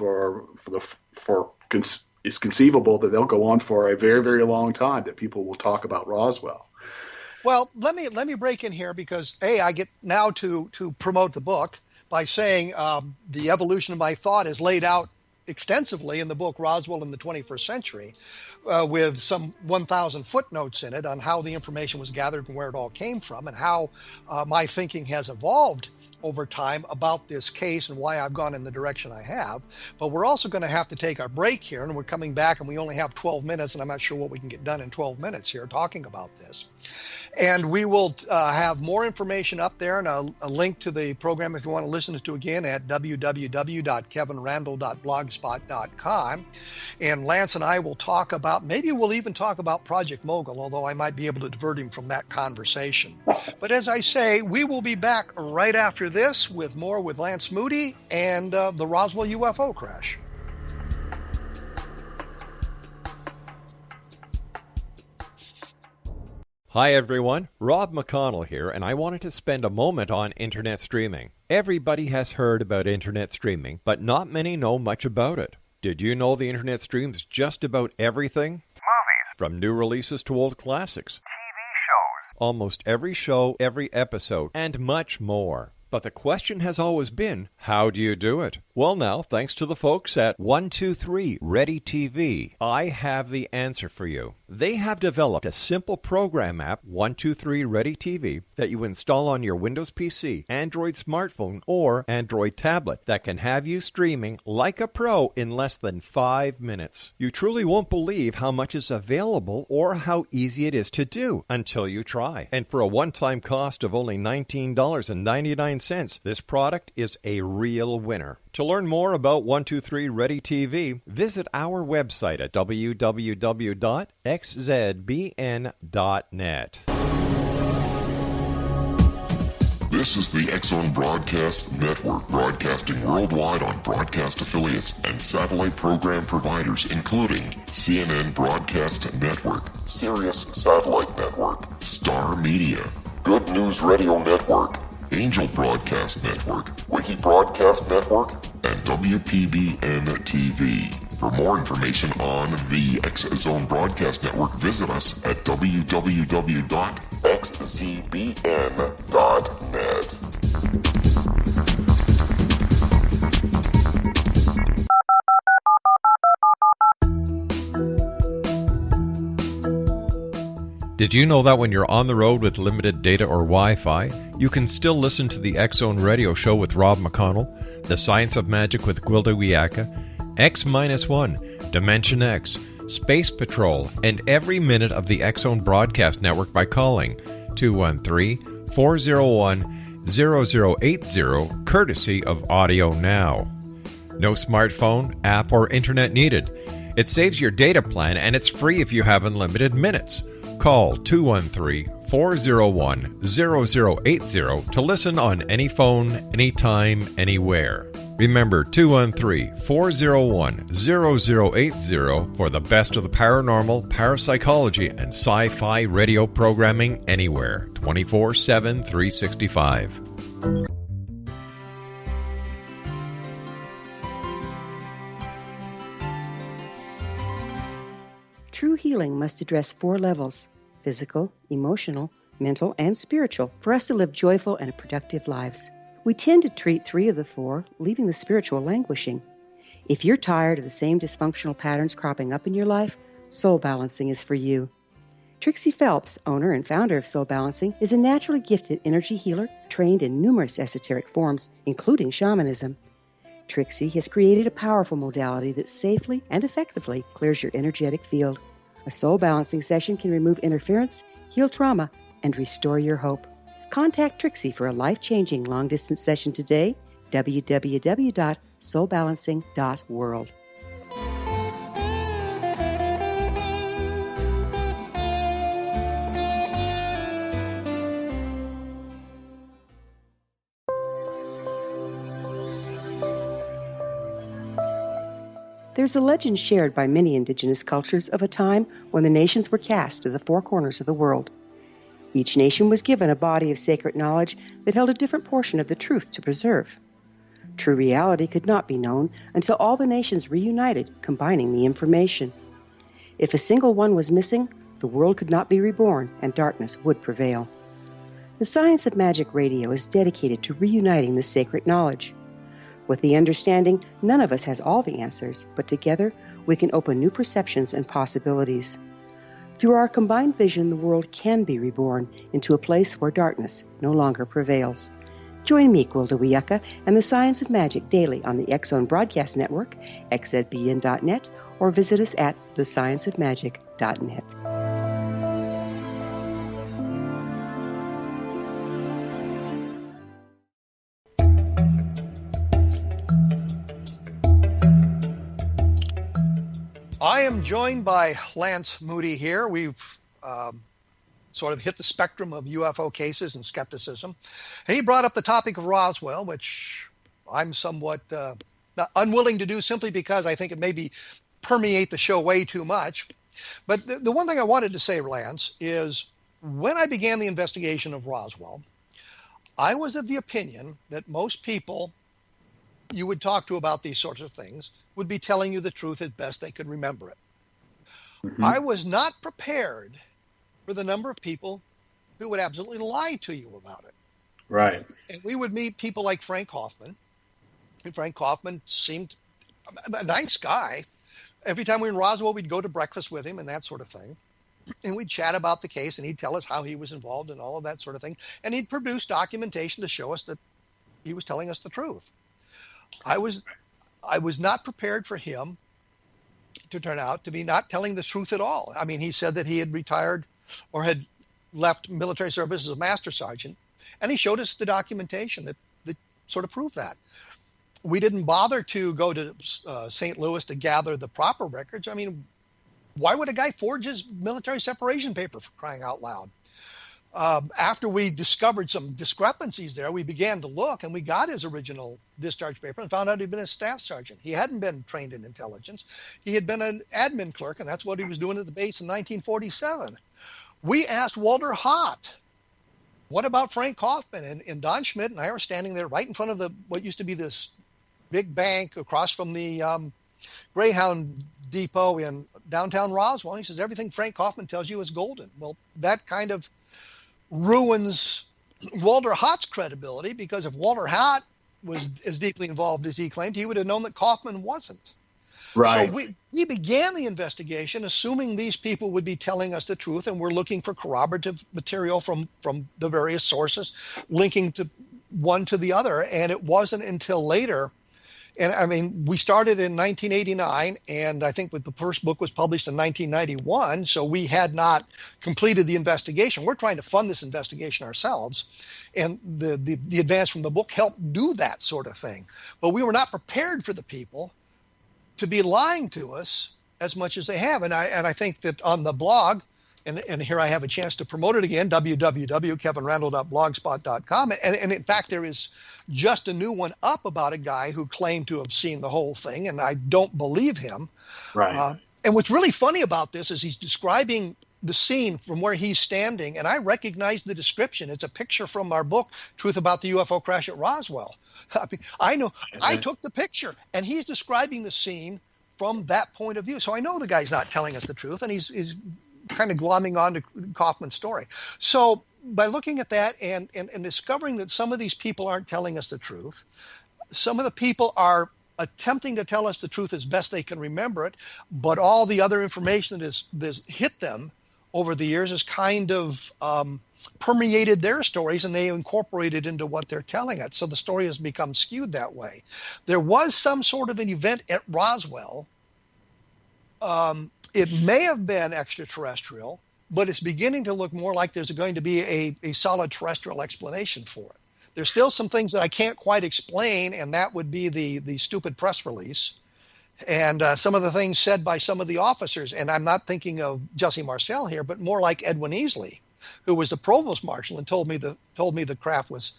it's conceivable that they'll go on for a very, very long time, that people will talk about Roswell. Well, let me break in here, because I get now to promote the book by saying the evolution of my thought is laid out extensively in the book Roswell in the 21st Century, with some 1,000 footnotes in it on how the information was gathered and where it all came from, and how my thinking has evolved over time about this case and why I've gone in the direction I have. But we're also going to have to take our break here, and we're coming back, and we only have 12 minutes, and I'm not sure what we can get done in 12 minutes here talking about this. And we will have more information up there, and a link to the program if you want to listen to it again at www.kevinrandle.blogspot.com. And Lance and I will talk about, maybe we'll even talk about Project Mogul, although I might be able to divert him from that conversation. But as I say, we will be back right after this with more with Lance Moody and the Roswell UFO crash. Hi everyone, Rob McConnell here, and I wanted to spend a moment on internet streaming. Everybody has heard about internet streaming, but not many know much about it. Did you know the internet streams just about everything? Movies. From new releases to old classics. TV shows. Almost every show, every episode, and much more. But the question has always been, how do you do it? Well now, thanks to the folks at 123 Ready TV, I have the answer for you. They have developed a simple program app, 123 Ready TV, that you install on your Windows PC, Android smartphone, or Android tablet that can have you streaming like a pro in less than 5 minutes. You truly won't believe how much is available or how easy it is to do until you try. And for a one-time cost of only $19.99, this product is a real winner. To learn more about 123 Ready TV, visit our website at www.xzbn.net. This is the X-Zone Broadcast Network, broadcasting worldwide on broadcast affiliates and satellite program providers, including CNN Broadcast Network, Sirius Satellite Network, Star Media, Good News Radio Network, Angel Broadcast Network, Wiki Broadcast Network, and WPBN TV. For more information on the X-Zone Broadcast Network, visit us at www.xzbn.net. Did you know that when you're on the road with limited data or Wi-Fi, you can still listen to the X-Zone Radio Show with Rob McConnell, The Science of Magic with Gwilda Wiyaka, X-1, Dimension X, Space Patrol, and every minute of the X-Zone Broadcast Network by calling 213-401-0080, courtesy of Audio Now. No smartphone, app, or internet needed. It saves your data plan, and it's free if you have unlimited minutes. Call 213-401-0080 to listen on any phone, anytime, anywhere. Remember 213-401-0080 for the best of the paranormal, parapsychology, and sci-fi radio programming anywhere, 24/7, 365. True healing must address 4 levels: physical, emotional, mental, and spiritual, for us to live joyful and productive lives. We tend to treat 3 of the 4, leaving the spiritual languishing. If you're tired of the same dysfunctional patterns cropping up in your life, Soul Balancing is for you. Trixie Phelps, owner and founder of Soul Balancing, is a naturally gifted energy healer trained in numerous esoteric forms, including shamanism. Trixie has created a powerful modality that safely and effectively clears your energetic field. A Soul Balancing session can remove interference, heal trauma, and restore your hope. Contact Trixie for a life-changing long-distance session today, www.soulbalancing.world. There's a legend shared by many indigenous cultures of a time when the nations were cast to the 4 corners of the world. Each nation was given a body of sacred knowledge that held a different portion of the truth to preserve. True reality could not be known until all the nations reunited, combining the information. If a single one was missing, the world could not be reborn and darkness would prevail. The Science of Magic Radio is dedicated to reuniting the sacred knowledge. With the understanding, none of us has all the answers, but together we can open new perceptions and possibilities. Through our combined vision, the world can be reborn into a place where darkness no longer prevails. Join me, Gwilda Wiyaka, and the Science of Magic daily on the X-Zone Broadcast Network, xzbn.net, or visit us at thescienceofmagic.net. I am joined by Lance Moody here. We've sort of hit the spectrum of UFO cases and skepticism. He brought up the topic of Roswell, which I'm somewhat unwilling to do simply because I think it maybe permeate the show way too much. But the one thing I wanted to say, Lance, is when I began the investigation of Roswell, I was of the opinion that most people you would talk to about these sorts of things would be telling you the truth as best they could remember it. Mm-hmm. I was not prepared for the number of people who would absolutely lie to you about it. Right. And we would meet people like Frank Hoffman. And Frank Hoffman seemed a nice guy. Every time we were in Roswell, we'd go to breakfast with him and that sort of thing. And we'd chat about the case, and he'd tell us how he was involved in all of that sort of thing. And he'd produce documentation to show us that he was telling us the truth. I was not prepared for him to turn out to be not telling the truth at all. I mean, he said that he had retired or had left military service as a master sergeant, and he showed us the documentation that sort of proved that. We didn't bother to go to St. Louis to gather the proper records. I mean, why would a guy forge his military separation paper, for crying out loud? after we discovered some discrepancies there, we began to look, and we got his original discharge paper and found out he'd been a staff sergeant. He hadn't been trained in intelligence. He had been an admin clerk, and that's what he was doing at the base in 1947. We asked Walter Hott, what about Frank Kaufman? And Don Schmidt and I were standing there right in front of what used to be this big bank across from the Greyhound Depot in downtown Roswell. He says, everything Frank Kaufman tells you is golden. Well, that kind of ruins Walter Hott's credibility, because if Walter Hott was as deeply involved as he claimed, he would have known that Kaufman wasn't. Right. So we began the investigation assuming these people would be telling us the truth, and we're looking for corroborative material from the various sources linking to one to the other. And it wasn't until later. And I mean, we started in 1989, and I think the first book was published in 1991. So we had not completed the investigation. We're trying to fund this investigation ourselves. And the advance from the book helped do that sort of thing. But we were not prepared for the people to be lying to us as much as they have. And I think that on the blog, and here I have a chance to promote it again, www.kevinrandle.blogspot.com. And in fact, there is just a new one up about a guy who claimed to have seen the whole thing, and I don't believe him. Right. And what's really funny about this is he's describing the scene from where he's standing, and I recognize the description. It's a picture from our book, Truth About the UFO Crash at Roswell. I mean, I know, I took the picture, and he's describing the scene from that point of view. So I know the guy's not telling us the truth, and he's kind of glomming on to Kaufman's story. So by looking at that and discovering that some of these people aren't telling us the truth, some of the people are attempting to tell us the truth as best they can remember it, but all the other information that has hit them over the years has kind of permeated their stories, and they incorporate it into what they're telling us. So the story has become skewed that way. There was some sort of an event at Roswell. It may have been extraterrestrial, but it's beginning to look more like there's going to be a solid terrestrial explanation for it. There's still some things that I can't quite explain, and that would be the stupid press release and some of the things said by some of the officers. And I'm not thinking of Jesse Marcel here, but more like Edwin Easley, who was the provost marshal and told me the craft was,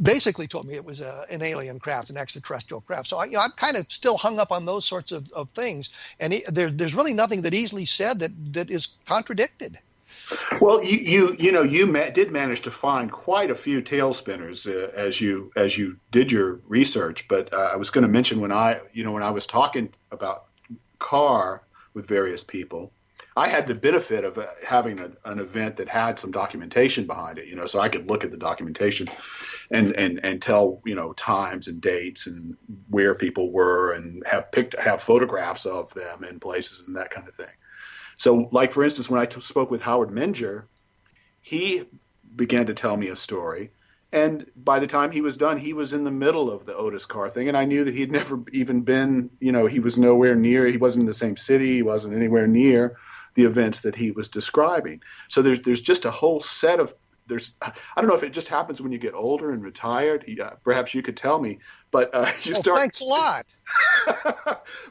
basically told me it was an alien craft, an extraterrestrial craft. So I'm kind of still hung up on those sorts of things. And there's really nothing that Easley said that is contradicted. Well, you did manage to find quite a few tail spinners as you did your research. But I was going to mention when I was talking about Carr with various people, I had the benefit of having an event that had some documentation behind it, so I could look at the documentation and tell, times and dates and where people were and have photographs of them in places and that kind of thing. So, like, for instance, when I spoke with Howard Menger, he began to tell me a story. And by the time he was done, he was in the middle of the Otis Carr thing. And I knew that he'd never even been, he was nowhere near, he wasn't in the same city, he wasn't anywhere near the events that he was describing. So there's just a whole set of, I don't know if it just happens when you get older and retired. Perhaps you could tell me, but you start. Thanks a lot.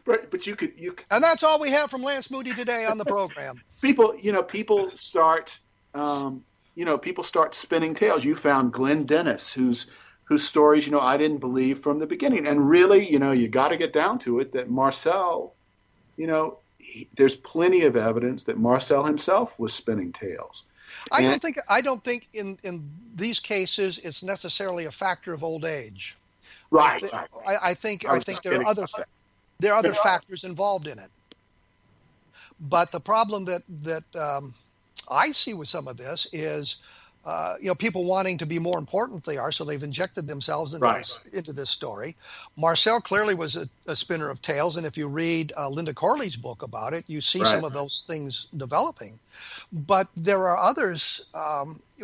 but you could. And that's all we have from Lance Moody today on the program. People start spinning tales. You found Glenn Dennis, whose stories, I didn't believe from the beginning. And really, you got to get down to it that Marcel, there's plenty of evidence that Marcel himself was spinning tales. I don't think in these cases it's necessarily a factor of old age. Right. I think there are other factors involved in it. But the problem that I see with some of this is, people wanting to be more important than they are, so they've injected themselves into this story. Marcel clearly was a spinner of tales, and if you read Linda Corley's book about it, you see some of those things developing. But there are others.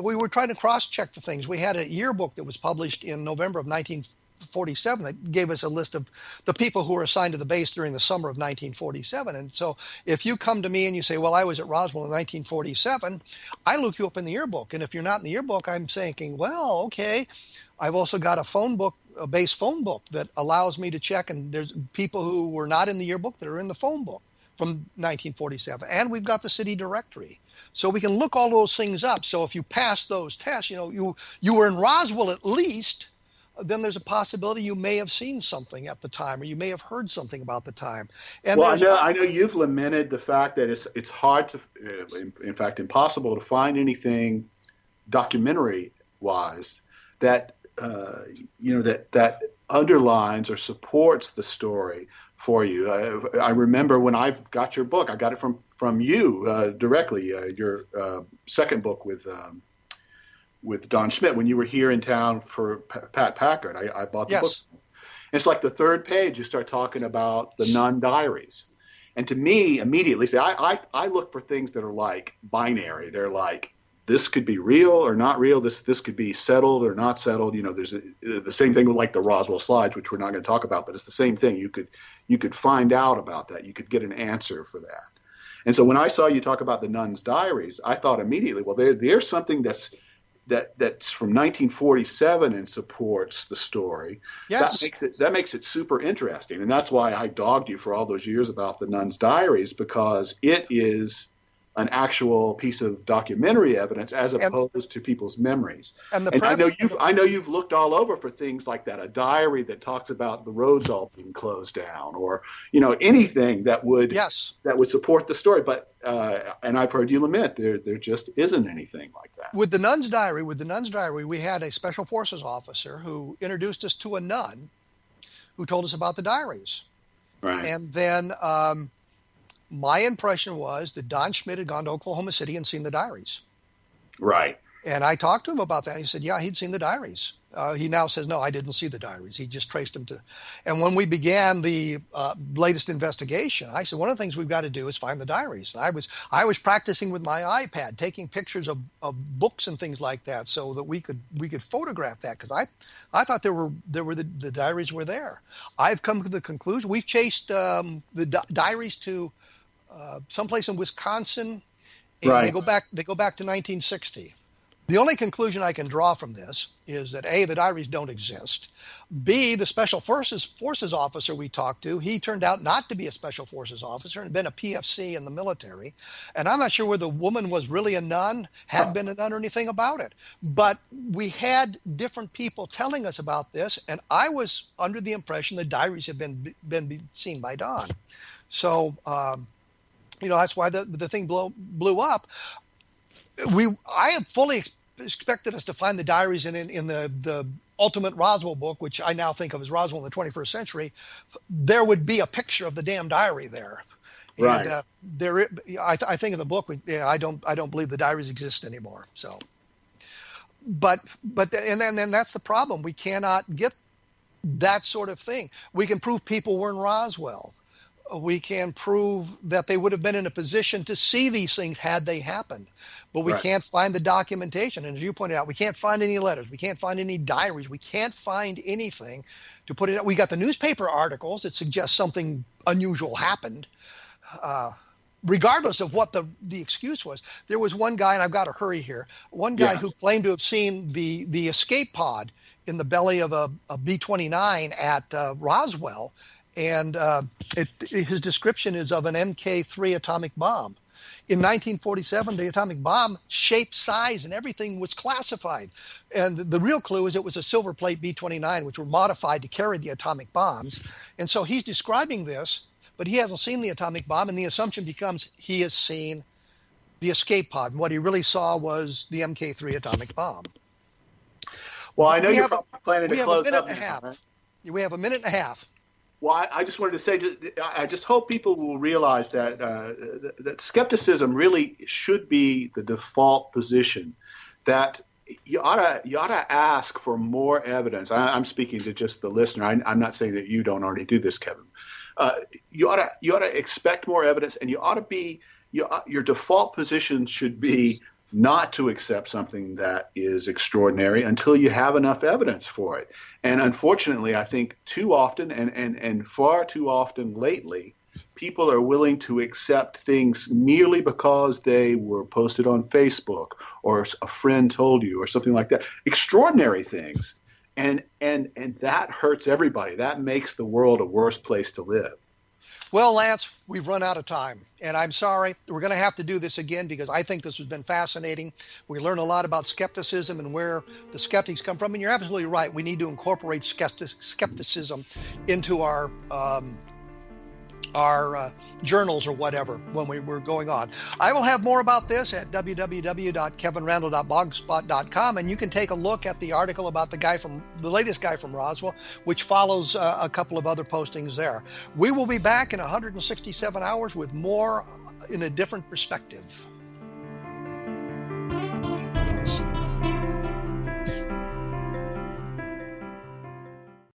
We were trying to cross-check the things. We had a yearbook that was published in November of 1947 that gave us a list of the people who were assigned to the base during the summer of 1947. And so if you come to me and you say, well, I was at Roswell in 1947, I look you up in the yearbook. And if you're not in the yearbook, I'm thinking, well, okay, I've also got a base phone book that allows me to check. And there's people who were not in the yearbook that are in the phone book. from 1947, and we've got the city directory. So we can look all those things up. So if you pass those tests, you were in Roswell at least, then there's a possibility you may have seen something at the time, or you may have heard something about the time. And well, I know you've lamented the fact that it's hard to, in fact, impossible to find anything documentary-wise that that underlines or supports the story for you. I remember when I got your book, I got it from you directly. Your second book with Don Schmidt, when you were here in town for Pat Packard. I bought the book. And it's like the third page, you start talking about the Nun Diaries. And to me, immediately, I look for things that are like binary. They're like, this could be real or not real. This could be settled or not settled. There's the same thing with like the Roswell slides, which we're not going to talk about, but it's the same thing. You could find out about that. You could get an answer for that. And so when I saw you talk about the Nun's Diaries, I thought immediately, well, there's something that's from 1947 and supports the story. Yes. That makes it super interesting. And that's why I dogged you for all those years about the Nun's Diaries, because it is an actual piece of documentary evidence as opposed to people's memories. And I know you've looked all over for things like that, a diary that talks about the roads all being closed down, or anything that would support the story. But and I've heard you lament there just isn't anything like that. With the Nun's Diary, we had a special forces officer who introduced us to a nun who told us about the diaries. Right. And then my impression was that Don Schmidt had gone to Oklahoma City and seen the diaries. Right. And I talked to him about that. He said, yeah, he'd seen the diaries. He now says, no, I didn't see the diaries. He just traced them to. And when we began the latest investigation, I said, one of the things we've got to do is find the diaries. And I was practicing with my iPad, taking pictures of books and things like that, so that we could photograph that, because I thought the diaries were there. I've come to the conclusion we've chased the diaries to someplace in Wisconsin, and right. They go back to 1960. The only conclusion I can draw from this is that A, the diaries don't exist. B, the special forces officer we talked to, he turned out not to be a special forces officer and been a PFC in the military. And I'm not sure whether the woman was really a nun, had been a nun, or anything about it. But we had different people telling us about this, and I was under the impression the diaries had been seen by Don. So, that's why the thing blew up. I had fully expected us to find the diaries in the ultimate Roswell book, which I now think of as Roswell in the 21st century. There would be a picture of the damn diary there. Right. And I think in the book, I don't believe the diaries exist anymore. So, but then that's the problem. We cannot get that sort of thing. We can prove people were in Roswell. We can prove that they would have been in a position to see these things had they happened. But we can't find the documentation. And as you pointed out, we can't find any letters. We can't find any diaries. We can't find anything to put it out. We got the newspaper articles that suggest something unusual happened, regardless of what the excuse was. There was one guy, and I've got to hurry here, who claimed to have seen the escape pod in the belly of a B-29 at Roswell. And his description is of an MK3 atomic bomb. In 1947, the atomic bomb shape, size, and everything was classified. And the real clue is it was a silver plate B-29, which were modified to carry the atomic bombs. And so he's describing this, but he hasn't seen the atomic bomb, and the assumption becomes he has seen the escape pod. And what he really saw was the MK3 atomic bomb. Well, I know you're planning to close up. We have a minute and a half. Well, I just wanted to say, I just hope people will realize that that skepticism really should be the default position. That you ought to ask for more evidence. I'm speaking to just the listener. I'm not saying that you don't already do this, Kevin. You ought to expect more evidence, and your default position should be not to accept something that is extraordinary until you have enough evidence for it. And unfortunately, I think too often and far too often lately, people are willing to accept things merely because they were posted on Facebook or a friend told you or something like that. Extraordinary things. And that hurts everybody. That makes the world a worse place to live. Well, Lance, we've run out of time, and I'm sorry. We're going to have to do this again because I think this has been fascinating. We learn a lot about skepticism and where the skeptics come from, and you're absolutely right. We need to incorporate skepticism into our journals or whatever when we're going on. I will have more about this at www.kevinrandle.blogspot.com, and you can take a look at the article about the latest guy from Roswell, which follows a couple of other postings there. We will be back in 167 hours with more in a different perspective.